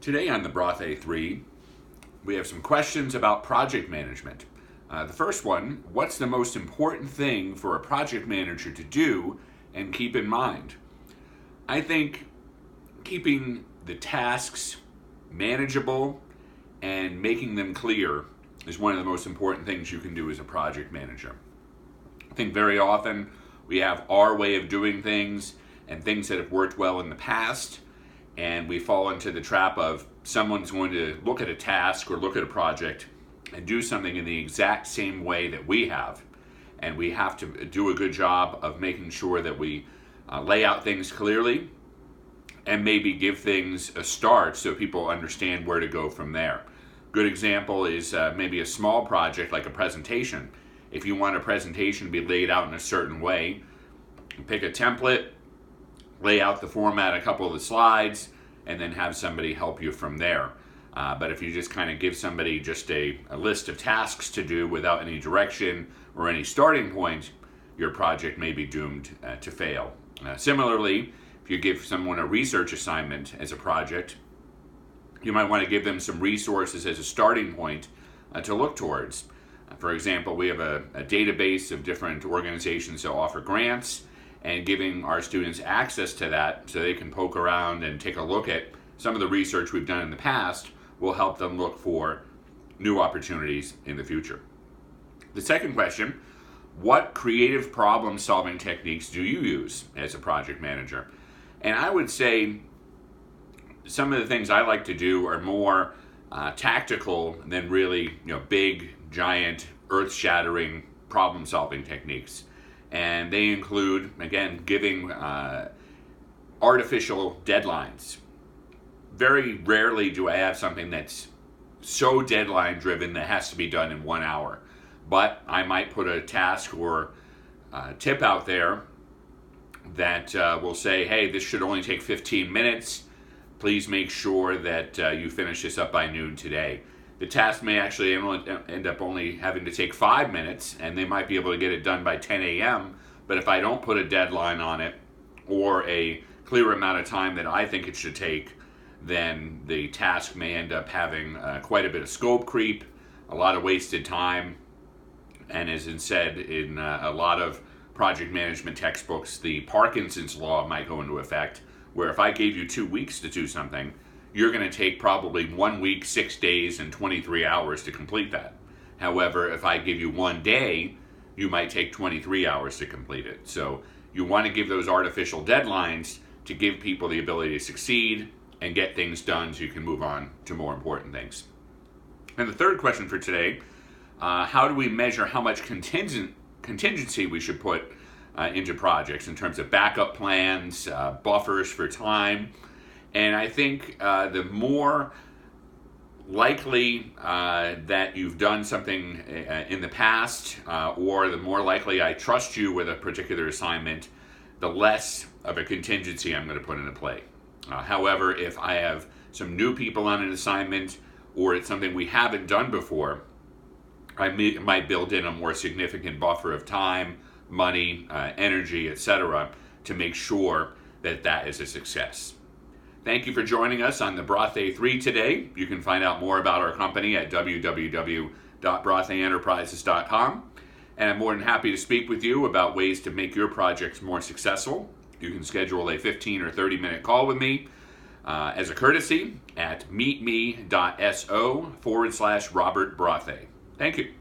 Today on the Braathe 3, we have some questions about project management. The first one, what's the most important thing for a project manager to do and keep in mind? I think keeping the tasks manageable and making them clear is one of the most important things you can do as a project manager. I think very often we have our way of doing things and things that have worked well in the past, and we fall into the trap of someone's going to look at a task or look at a project and do something in the exact same way that we have. And we have to do a good job of making sure that we lay out things clearly and maybe give things a start so people understand where to go from there. Good example is maybe a small project like a presentation. If you want a presentation to be laid out in a certain way, pick a template, lay out the format, a couple of the slides, and then have somebody help you from there. But if you just kind of give somebody just a list of tasks to do without any direction or any starting point, your project may be doomed to fail. Similarly, if you give someone a research assignment as a project, you might want to give them some resources as a starting point to look towards. For example, we have a database of different organizations that offer grants, and giving our students access to that so they can poke around and take a look at some of the research we've done in the past will help them look for new opportunities in the future. The second question, what creative problem-solving techniques do you use as a project manager? And I would say some of the things I like to do are more tactical than really big, giant, earth-shattering problem-solving techniques. And they include, again, giving artificial deadlines. Very rarely do I have something that's so deadline driven that has to be done in 1 hour. But I might put a task or tip out there that will say, hey, this should only take 15 minutes. Please make sure that you finish this up by noon today. The task may actually end up only having to take 5 minutes, and they might be able to get it done by 10 a.m., but if I don't put a deadline on it or a clear amount of time that I think it should take, then the task may end up having quite a bit of scope creep, a lot of wasted time, and as is said in a lot of project management textbooks, the Parkinson's law might go into effect, where if I gave you 2 weeks to do something, you're going to take probably 1 week, 6 days, and 23 hours to complete that. However, if I give you 1 day, you might take 23 hours to complete it. So you want to give those artificial deadlines to give people the ability to succeed and get things done so you can move on to more important things. And the third question for today, how do we measure how much contingency we should put into projects in terms of backup plans, buffers for time? And I think the more likely that you've done something in the past, or the more likely I trust you with a particular assignment, the less of a contingency I'm going to put into play. However, if I have some new people on an assignment, or it's something we haven't done before, I might build in a more significant buffer of time, money, energy, etc., to make sure that that is a success. Thank you for joining us on the Braathe 3 today. You can find out more about our company at www.braatheenterprises.com. And I'm more than happy to speak with you about ways to make your projects more successful. You can schedule a 15 or 30-minute call with me as a courtesy at meetme.so/Robert Braathe. Thank you.